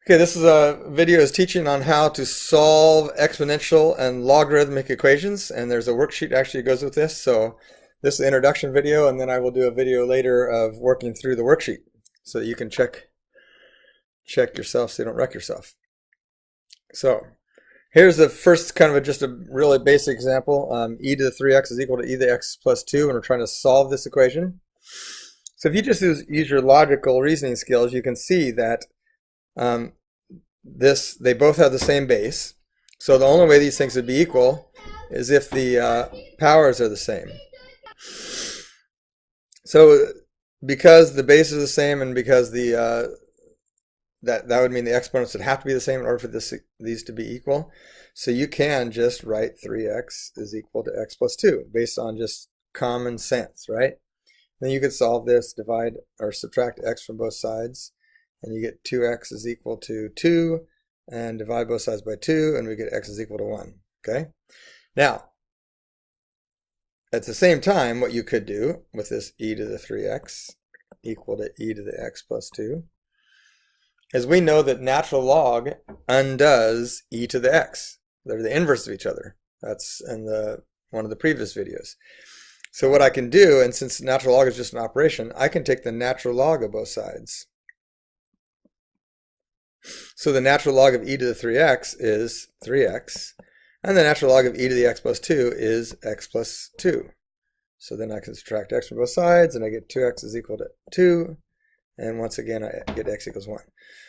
Okay, this is a video is teaching on how to solve exponential and logarithmic equations, and there's a worksheet actually goes with this. So this is the introduction video, and then I will do a video later of working through the worksheet so that you can check yourself so you don't wreck yourself. So here's the first kind of just a really basic example. E to the 3x is equal to e to the x plus 2, and we're trying to solve this equation. So if you just use your logical reasoning skills, you can see that they both have the same base. So the only way these things would be equal is if the powers are the same. So because the base is the same, and because the that would mean the exponents would have to be the same in order for these to be equal. So you can just write 3x is equal to x plus 2 based on just common sense, right? Then you could solve this, divide or subtract x from both sides, and you get 2x is equal to 2, and divide both sides by 2, and we get x is equal to 1. Okay? Now, at the same time, what you could do with this e to the 3x equal to e to the x plus 2 is we know that natural log undoes e to the x. They're the inverse of each other. That's in one of the previous videos. So what I can do, and since natural log is just an operation, I can take the natural log of both sides. So the natural log of e to the 3x is 3x, and the natural log of e to the x plus 2 is x plus 2. So then I can subtract x from both sides, and I get 2x is equal to 2, and once again I get x equals 1.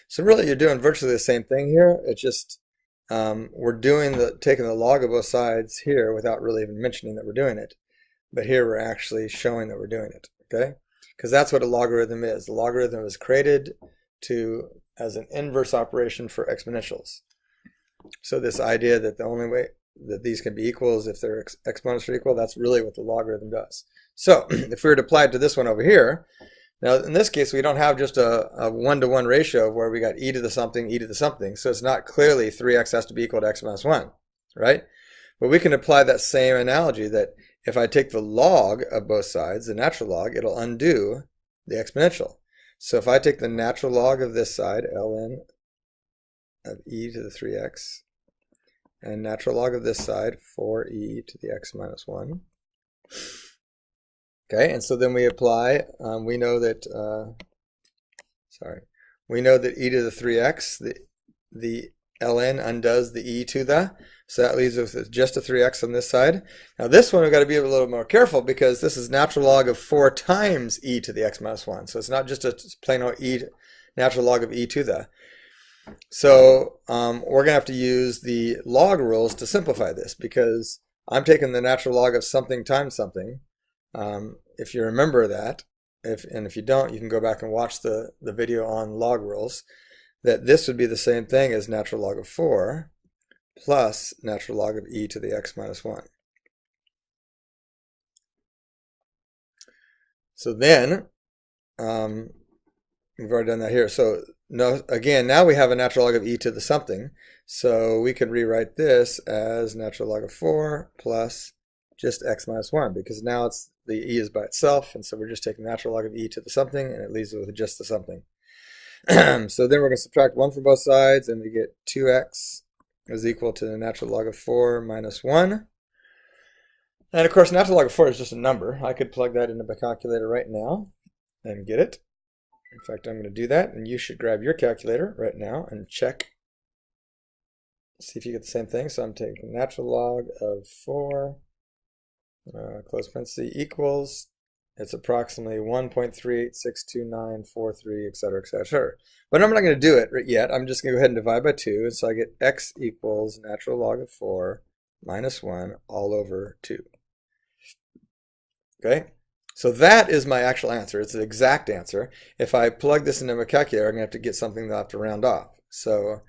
So really you're doing virtually the same thing here. It's just we're taking the log of both sides here without really even mentioning that we're doing it. But here we're actually showing that we're doing it, okay? Because that's what a logarithm is. The logarithm is created as an inverse operation for exponentials. So this idea that the only way that these can be equal is if their exponents are equal, that's really what the logarithm does. So if we were to apply it to this one over here, now in this case we don't have just a 1-to-1 ratio where we got e to the something, e to the something. So it's not clearly 3x has to be equal to x minus 1, right? But we can apply that same analogy that if I take the log of both sides, the natural log, it'll undo the exponential. So if I take the natural log of this side, ln of e to the 3x, and natural log of this side, 4e to the x minus 1. Okay, and so then we apply, we know that e to the 3x, the ln undoes the e to the, so that leaves us with just a 3x on this side. Now this one we've got to be a little more careful because this is natural log of 4 times e to the x minus 1. So it's not just a plain old natural log of e to the. So we're going to have to use the log rules to simplify this because I'm taking the natural log of something times something. If you remember that, and if you don't, you can go back and watch the video on log rules, that this would be the same thing as natural log of 4 plus natural log of e to the x minus 1. So then, we've already done that here. So now we have a natural log of e to the something. So we can rewrite this as natural log of 4 plus just x minus 1 because now the e is by itself, and so we're just taking natural log of e to the something, and it leaves it with just the something. So then we're going to subtract 1 from both sides, and we get 2x is equal to the natural log of 4 minus 1. And of course, natural log of 4 is just a number. I could plug that into my calculator right now and get it. In fact, I'm going to do that, and you should grab your calculator right now and check. See if you get the same thing. So I'm taking natural log of 4, close parenthesis, equals, it's approximately 1.386294, etc., etc. But I'm not going to do it yet. I'm just going to go ahead and divide by 2. And so I get x equals natural log of 4 minus 1 all over 2. Okay? So that is my actual answer. It's the exact answer. If I plug this into my calculator, I'm going to have to get something that I have to round off. So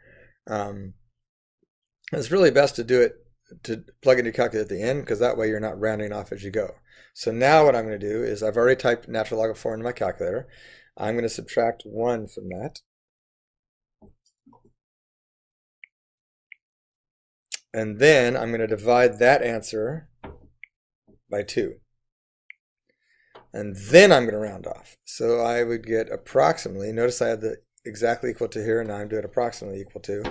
it's really best to do it, to plug into your calculator at the end, because that way you're not rounding off as you go. So now what I'm going to do is I've already typed natural log of 4 into my calculator. I'm going to subtract 1 from that. And then I'm going to divide that answer by 2. And then I'm going to round off. So I would get approximately, notice I had the exactly equal to here, and now I'm doing approximately equal to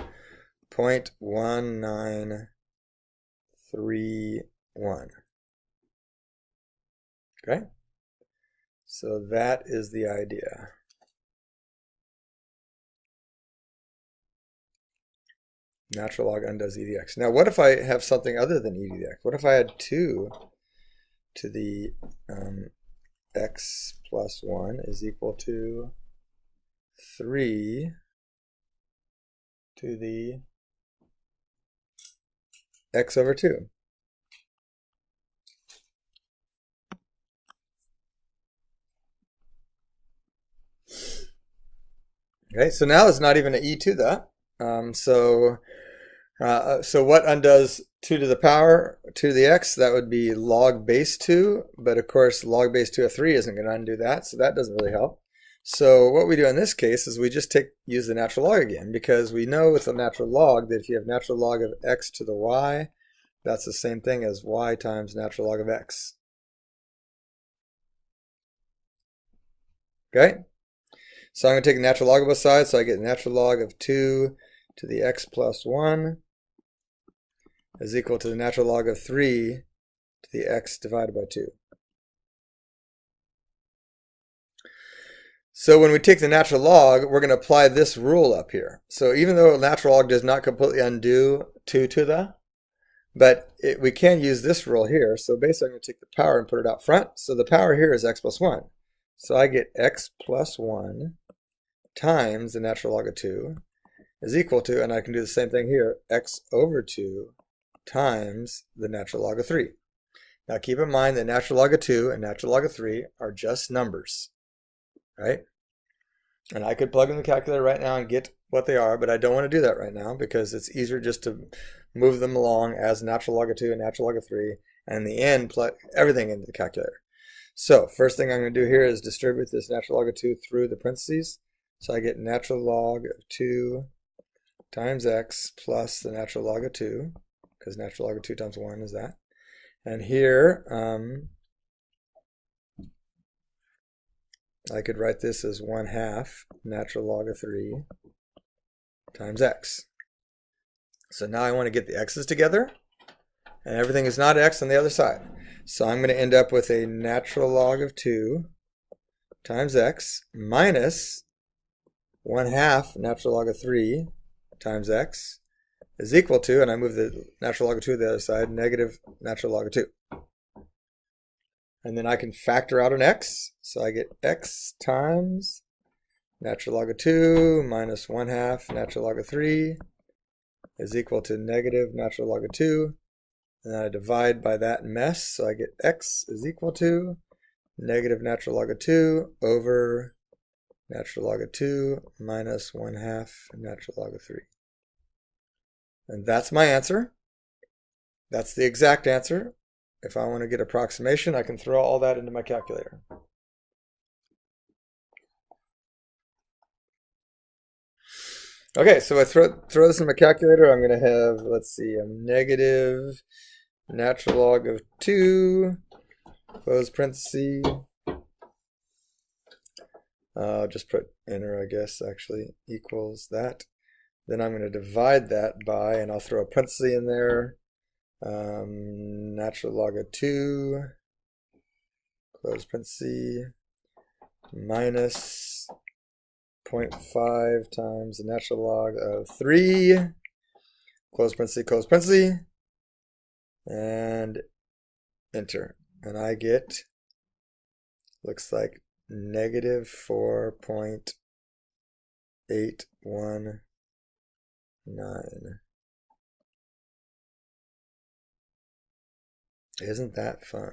0.1931. Okay? So that is the idea. Natural log undoes e to the x. Now, what if I have something other than e to the x? What if I had 2 to the x plus 1 is equal to 3 to the x over 2? Okay, so now it's not even an e to the. So what undoes 2 to the power, 2 to the x? That would be log base 2, but of course log base 2 of 3 isn't going to undo that, so that doesn't really help. So what we do in this case is we just use the natural log again, because we know with the natural log that if you have natural log of x to the y, that's the same thing as y times natural log of x. Okay? So I'm going to take the natural log of both sides, so I get natural log of 2 to the x plus 1 is equal to the natural log of 3 to the x divided by 2. So when we take the natural log, we're going to apply this rule up here. So even though natural log does not completely undo 2 to the, but we can use this rule here. So basically I'm going to take the power and put it out front. So the power here is x plus 1. So I get x plus 1 times the natural log of 2 is equal to, and I can do the same thing here, x over 2 times the natural log of 3. Now keep in mind that natural log of 2 and natural log of 3 are just numbers, right? And I could plug in the calculator right now and get what they are, but I don't want to do that right now because it's easier just to move them along as natural log of 2 and natural log of 3, and in the end plug everything into the calculator. So first thing I'm going to do here is distribute this natural log of 2 through the parentheses. So I get natural log of 2 times x plus the natural log of 2, because natural log of 2 times 1 is that. And here, I could write this as 1/2 natural log of 3 times x. So now I want to get the x's together, and everything is not x on the other side. So I'm going to end up with a natural log of 2 times x minus 1/2 natural log of 3 times x is equal to, and I move the natural log of 2 to the other side, negative natural log of 2. And then I can factor out an x, so I get x times natural log of 2 minus 1/2 natural log of 3 is equal to negative natural log of 2. And then I divide by that mess, so I get x is equal to negative natural log of 2 over natural log of 2 minus 1/2 natural log of 3. And that's my answer. That's the exact answer. If I want to get approximation, I can throw all that into my calculator. Okay, so I throw this in my calculator. I'm going to have, let's see, a negative natural log of 2, close parenthesis. I'll just put enter, I guess, actually, equals that. Then I'm going to divide that by, and I'll throw a parenthesis in there, natural log of 2, close parenthesis, minus 0.5 times the natural log of 3, close parenthesis, and enter. And I get, looks like negative 4.819. Isn't that fun?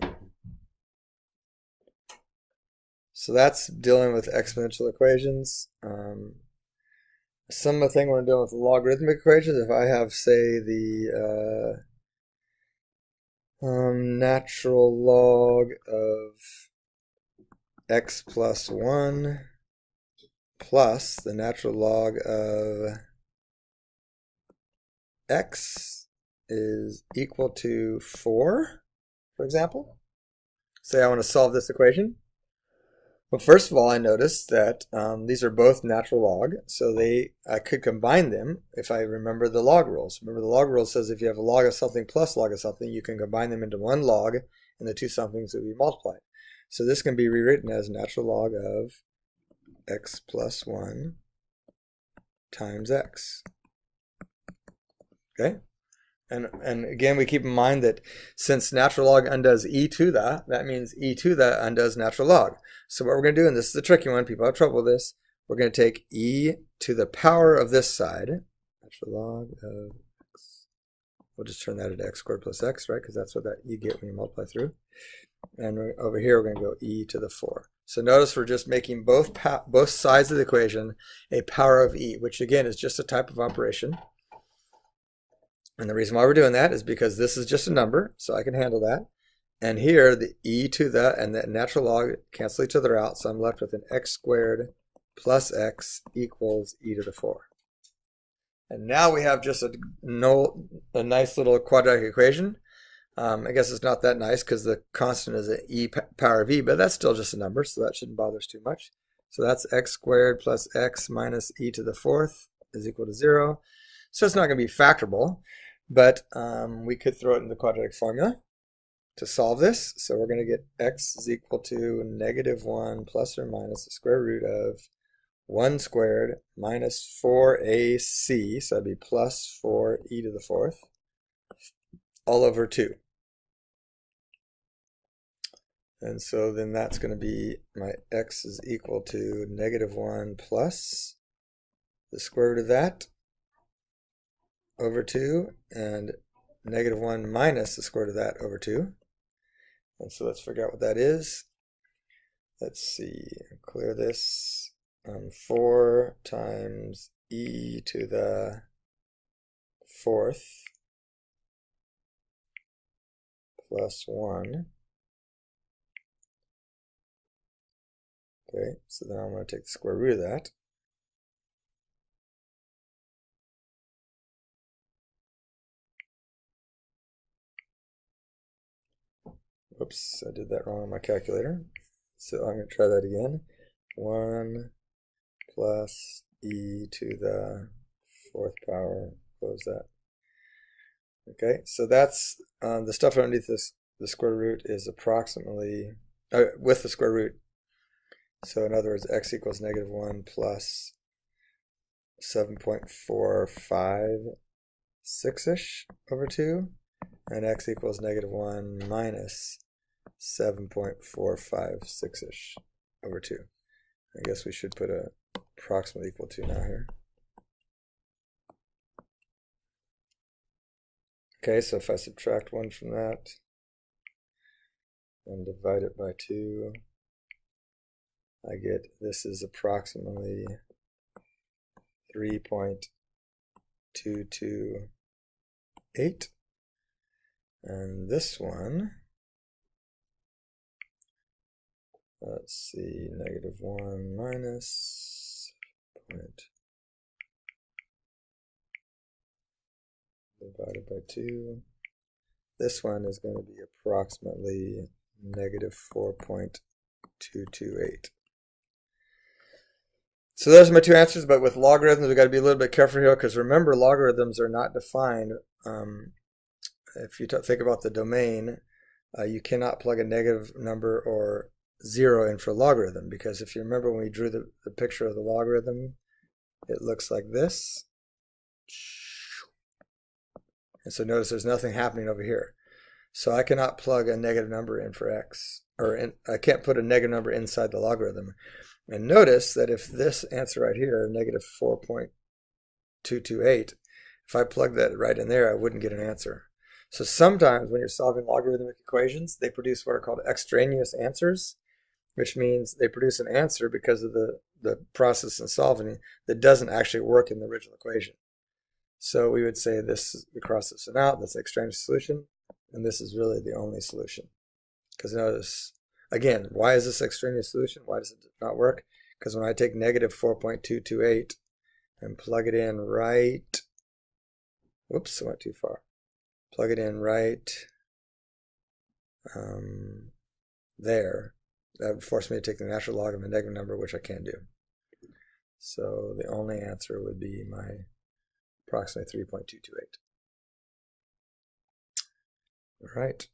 So that's dealing with exponential equations. Similar thing when I'm dealing with logarithmic equations, if I have, say, the natural log of x plus 1 plus the natural log of x is equal to 4, for example. Say I want to solve this equation. Well, first of all, I noticed that these are both natural log, so I could combine them if I remember the log rules. Remember, the log rule says if you have a log of something plus log of something, you can combine them into one log, and the two somethings will be multiplied. So this can be rewritten as natural log of x plus 1 times x. Okay? And again, we keep in mind that since natural log undoes e to the, that means e to the undoes natural log. So what we're going to do, and this is the tricky one, people have trouble with this, we're going to take e to the power of this side, natural log of x. We'll just turn that into x squared plus x, right? Because that's what that you get when you multiply through. And over here, we're going to go e to the 4. So notice we're just making both sides of the equation a power of e, which again is just a type of operation. And the reason why we're doing that is because this is just a number, so I can handle that. And here, the e to the and the natural log cancel each other out, so I'm left with an x squared plus x equals e to the 4. And now we have just a nice little quadratic equation. I guess it's not that nice because the constant is an e power of e, but that's still just a number, so that shouldn't bother us too much. So that's x squared plus x minus e to the 4th is equal to 0. So it's not going to be factorable. But we could throw it in the quadratic formula to solve this. So we're going to get x is equal to negative 1 plus or minus the square root of 1 squared minus 4ac, so that'd be plus 4e to the 4th, all over 2. And so then that's going to be my x is equal to negative 1 plus the square root of that over 2, and negative 1 minus the square root of that over 2. And so let's figure out what that is. Let's see, clear this. 4 times e to the 4th plus 1. Okay, so then I'm going to take the square root of that. Whoops, I did that wrong on my calculator. So I'm going to try that again. 1 plus e to the 4th power, close that. Okay, so that's the stuff underneath this. The square root is approximately, with the square root. So in other words, x equals negative 1 plus 7.456-ish over 2, and x equals negative 1 minus 7.456-ish over 2. I guess we should put a approximately equal to now here. Okay, so if I subtract 1 from that and divide it by 2, I get this is approximately 3.228. And this one, let's see, negative 1 minus point divided by 2. This one is going to be approximately negative 4.228. So those are my two answers, but with logarithms, we've got to be a little bit careful here because remember, logarithms are not defined. If you think about the domain, you cannot plug a negative number or 0 in for logarithm, because if you remember when we drew the picture of the logarithm, it looks like this. And so notice there's nothing happening over here. So I cannot plug a negative number in for x, I can't put a negative number inside the logarithm. And notice that if this answer right here, negative 4.228, if I plug that right in there, I wouldn't get an answer. So sometimes when you're solving logarithmic equations, they produce what are called extraneous answers, which means they produce an answer because of the process in solving that doesn't actually work in the original equation. So we would say this, we cross this one out, that's the extraneous solution, and this is really the only solution. Because notice, again, why is this extraneous solution? Why does it not work? Because when I take negative 4.228 and plug it in right, whoops, I went too far. Plug it in right there. that would force me to take the natural log of a negative number, which I can't do. So the only answer would be my approximately 3.228. All right.